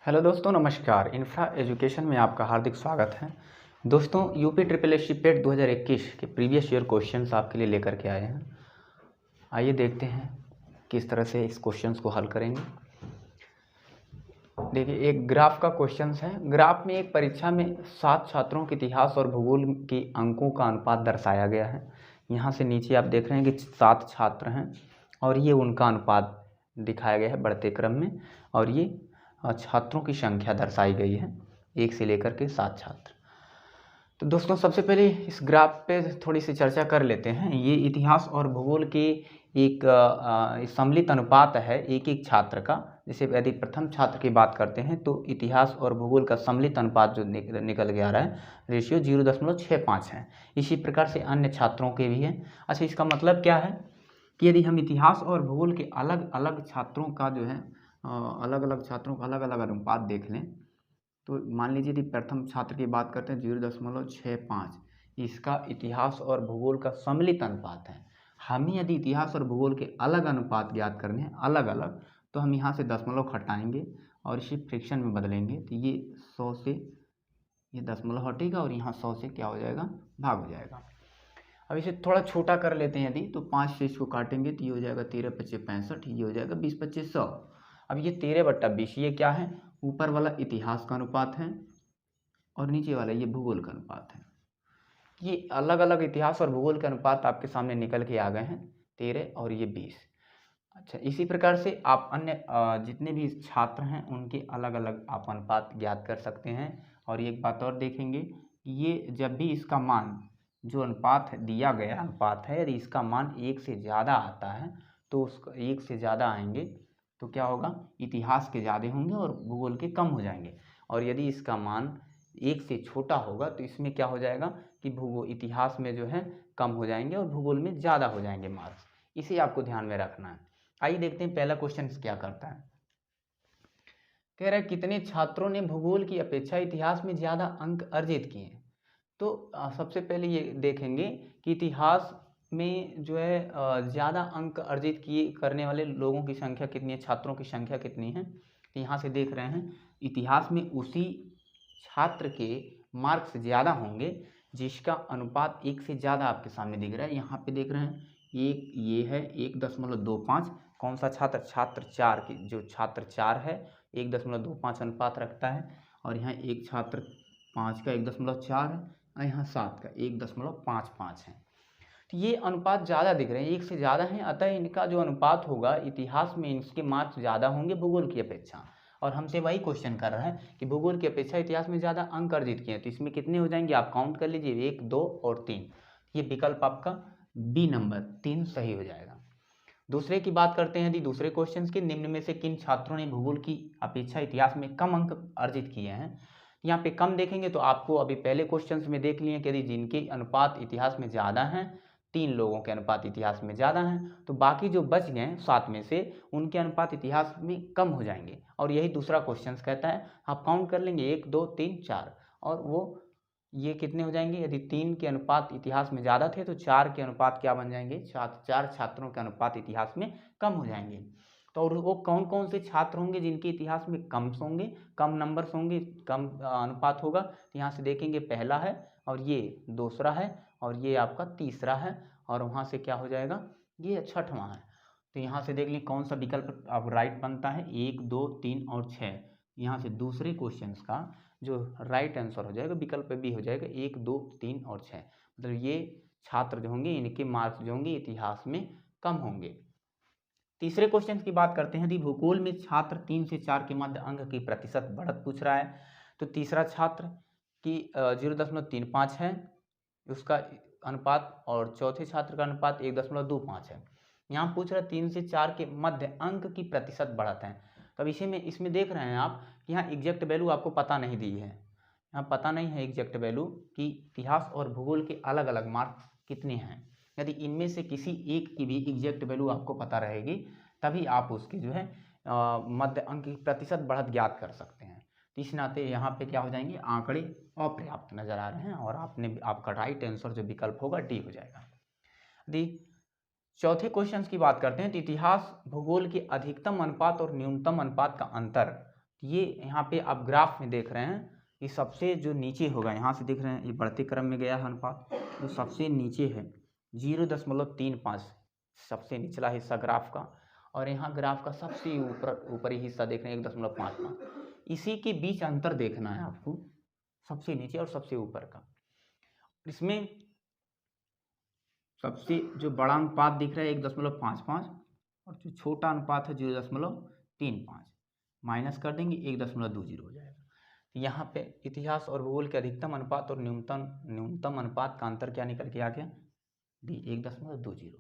Hello दोस्तों, नमस्कार। Infra education में आपका हार्दिक स्वागत है। दोस्तों, यूपी ट्रिपल एस सी पेट 2021 के प्रीवियस ईयर क्वेश्चंस आपके लिए लेकर के आए हैं। आइए देखते हैं किस तरह से इस क्वेश्चंस को हल करेंगे। देखिए, एक ग्राफ का क्वेश्चंस है। ग्राफ में एक परीक्षा में 7 छात्रों के इतिहास और भूगोल के अंकों का अनुपात दर्शाया गया है। यहाँ से नीचे आप देख रहे हैं कि 7 छात्र हैं और ये उनका अनुपात दिखाया गया है बढ़ते क्रम में, और ये छात्रों की संख्या दर्शाई गई है 1 से लेकर के 7 छात्र। तो दोस्तों, सबसे पहले इस ग्राफ पे थोड़ी सी चर्चा कर लेते हैं। ये इतिहास और भूगोल के एक सम्मिलित अनुपात है एक एक छात्र का। जैसे यदि प्रथम छात्र की बात करते हैं तो इतिहास और भूगोल का सम्मिलित अनुपात जो निकल के आ रहा है, रेशियो 0.65 है। इसी प्रकार से अन्य छात्रों के भी है। अच्छा, इसका मतलब क्या है कि यदि हम इतिहास और भूगोल के अलग अलग छात्रों का जो है अलग अलग छात्रों का अलग अलग अनुपात देख लें, तो मान लीजिए यदि प्रथम छात्र की बात करते हैं 0.65, इसका इतिहास और भूगोल का सम्मिलित अनुपात है। हमें यदि इतिहास और भूगोल के अलग अनुपात ज्ञात करने हैं अलग अलग, तो हम यहाँ से दशमलव हटाएंगे और इसे फ्रैक्शन में बदलेंगे। तो ये 100 से ये दशमलव हटेगा और यहाँ 100 से क्या हो जाएगा, भाग हो जाएगा। अब इसे थोड़ा छोटा कर लेते हैं यदि, तो 5 से इसको काटेंगे तो ये हो जाएगा 13×5 = 65, ये हो जाएगा 20×25 = 100। अब ये 13/20 ये क्या है, ऊपर वाला इतिहास का अनुपात है और नीचे वाला ये भूगोल का अनुपात है। ये अलग अलग इतिहास और भूगोल के अनुपात आपके सामने निकल के आ गए हैं, 13 और ये 20। अच्छा, इसी प्रकार से आप अन्य जितने भी छात्र हैं उनके अलग अलग आप अनुपात ज्ञात कर सकते हैं। और एक बात और देखेंगे कि ये जब भी इसका मान जो अनुपात दिया गया अनुपात है, यदि इसका मान 1 से ज़्यादा आता है तो उसका 1 से ज़्यादा आएंगे तो क्या होगा, इतिहास के ज़्यादा होंगे और भूगोल के कम हो जाएंगे। और यदि इसका मान 1 से छोटा होगा तो इसमें क्या हो जाएगा कि भूगोल इतिहास में जो है कम हो जाएंगे और भूगोल में ज़्यादा हो जाएंगे मार्क्स। इसे आपको ध्यान में रखना है। आइए देखते हैं पहला क्वेश्चन क्या करता है। कह रहा है कितने छात्रों ने भूगोल की अपेक्षा इतिहास में ज़्यादा अंक अर्जित किए हैं। तो सबसे पहले ये देखेंगे कि इतिहास में जो है ज़्यादा अंक अर्जित किए करने वाले लोगों की संख्या कितनी है, छात्रों की संख्या कितनी है। तो यहाँ से देख रहे हैं इतिहास में उसी छात्र के मार्क्स ज़्यादा होंगे जिसका अनुपात 1 से ज़्यादा आपके सामने दिख रहा है। यहाँ पे देख रहे हैं एक ये है 1.25। कौन सा छात्र, छात्र 4 की, जो छात्र 4 है 1.25 अनुपात रखता है। और यहाँ एक छात्र 5 का 1.4 है और यहाँ 7 का 1.55 है। तो ये अनुपात ज़्यादा दिख रहे हैं, 1 से ज़्यादा हैं, अतः इनका जो अनुपात होगा इतिहास में इसके मार्क्स ज़्यादा होंगे भूगोल की अपेक्षा। और हमसे वही क्वेश्चन कर रहा है कि भूगोल की अपेक्षा इतिहास में ज़्यादा अंक अर्जित किए हैं, तो इसमें कितने हो जाएंगे आप काउंट कर लीजिए, 1, 2 और 3। ये विकल्प आपका बी नंबर 3 सही हो जाएगा। दूसरे की बात करते हैं यदि दूसरे क्वेश्चन की, निम्न में से किन छात्रों ने भूगोल की अपेक्षा इतिहास में कम अंक अर्जित किए हैं। यहाँ पे कम देखेंगे तो आपको अभी पहले क्वेश्चंस में देख लिए कि यदि जिनके अनुपात इतिहास में ज़्यादा हैं, 3 लोगों के अनुपात इतिहास में ज़्यादा हैं, तो बाकी जो बच गए 7 में से उनके अनुपात इतिहास में कम हो जाएंगे। और यही दूसरा क्वेश्चन कहता है, आप काउंट कर लेंगे 1, 2, 3, 4, और वो ये कितने हो जाएंगे, यदि 3 के अनुपात इतिहास में ज़्यादा थे तो 4 के अनुपात क्या बन जाएंगे, 4 छात्रों के अनुपात इतिहास में कम हो जाएंगे। तो और वो कौन कौन से छात्र होंगे जिनके इतिहास में कम होंगे, कम नंबर्स होंगे, कम अनुपात होगा। तो यहाँ से देखेंगे पहला है और ये दूसरा है और ये आपका तीसरा है और वहाँ से क्या हो जाएगा, ये छठवां है। तो यहाँ से देख लीजिए कौन सा विकल्प अब राइट बनता है, 1, 2, 3 और 6। यहाँ से दूसरे क्वेश्चन का जो राइट आंसर हो जाएगा विकल्प बी हो जाएगा, 1, 2, 3 और 6। मतलब ये छात्र जो होंगे इनके मार्क्स जो होंगे इतिहास में कम होंगे। तीसरे क्वेश्चन की बात करते हैं, यदि भूगोल में छात्र 3 से 4 के मध्य अंक की प्रतिशत बढ़त पूछ रहा है। तो तीसरा छात्र की 0.35 है उसका अनुपात और चौथे छात्र का अनुपात 1.25 है। यहाँ पूछ रहा है 3 से 4 के मध्य अंक की प्रतिशत बढ़त है। तो अब इसी में इसमें देख रहे हैं आप कि यहाँ एग्जैक्ट वैल्यू आपको पता नहीं दी है, यहाँ पता नहीं है एग्जैक्ट वैल्यू कि इतिहास और भूगोल के अलग अलग मार्क्स कितने हैं। यदि इनमें से किसी एक की भी एग्जैक्ट वैल्यू आपको पता रहेगी तभी आप उसकी जो है मध्य अंक की प्रतिशत बढ़त ज्ञात कर सकते हैं। तो इस नाते यहाँ पे क्या हो जाएंगे, आंकड़े अपर्याप्त नजर आ रहे हैं और आपका राइट आंसर जो विकल्प होगा डी हो जाएगा। यदि चौथे क्वेश्चन की बात करते हैं तो इतिहास भूगोल के अधिकतम अनुपात और न्यूनतम अनुपात का अंतर, ये यहाँ पे आप ग्राफ में देख रहे हैं कि सबसे जो नीचे होगा, यहाँ से देख रहे हैं ये बढ़ते क्रम में गया है अनुपात, जो सबसे नीचे है 0.35 सबसे निचला हिस्सा ग्राफ का, और यहाँ ग्राफ का सबसे ऊपरी हिस्सा देख रहे हैं 1.55। इसी के बीच अंतर देखना है आपको, सबसे नीचे और सबसे ऊपर का। इसमें सबसे जो बड़ा अनुपात दिख रहा है 1.55 और जो छोटा अनुपात है 0.35, माइनस कर देंगे 1.20 हो जाएगा। तो यहाँ पे इतिहास और भूगोल के अधिकतम अनुपात और न्यूनतम अनुपात का अंतर क्या निकल के आ गया, 1.20।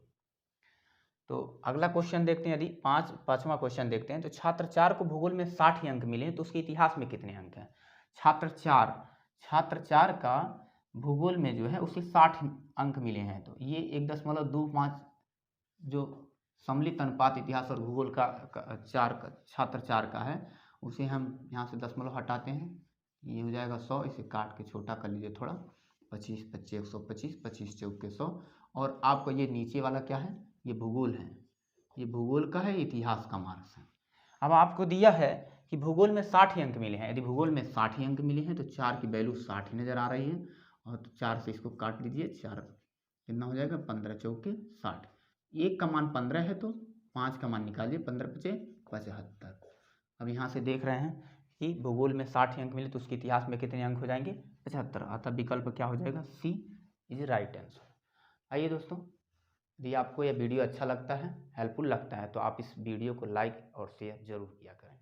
तो अगला क्वेश्चन देखते हैं। यदि पांचवा क्वेश्चन देखते हैं। तो छात्र 4 को भूगोल में 60 ही अंक मिले हैं, तो उसके इतिहास में कितने अंक हैं। छात्र 4 का भूगोल में जो है उसे 60 अंक मिले हैं, तो ये 1.25 जो सम्मिलित अनुपात इतिहास और भूगोल का छात्र 4 का है, उसे हम यहाँ से दशमलव हटाते हैं, ये हो जाएगा 100। इसे काट के छोटा कर लीजिए थोड़ा, 25 25 125, 25 चौक के 100। और आपको ये नीचे वाला क्या है, ये भूगोल है, ये भूगोल का है, इतिहास का मार्क्स है। अब आपको दिया है कि भूगोल में 60 ही अंक मिले हैं। यदि भूगोल में 60 ही अंक मिले हैं तो 4 की वैल्यू 60 ही नज़र आ रही है, और तो 4 से इसको काट लीजिए, 4 कितना हो जाएगा, 15 चौके 60। 1 का मान 15 है तो 5 का मान निकालिए, 15 × 5 = 75। अब यहाँ से देख रहे हैं कि भूगोल में 60 अंक मिले तो उसके इतिहास में कितने अंक हो जाएंगे, 75। अतः विकल्प क्या हो जाएगा, सी इज राइट आंसर। आइए दोस्तों, यदि आपको यह वीडियो अच्छा लगता है, हेल्पफुल लगता है, तो आप इस वीडियो को लाइक और शेयर जरूर किया करें।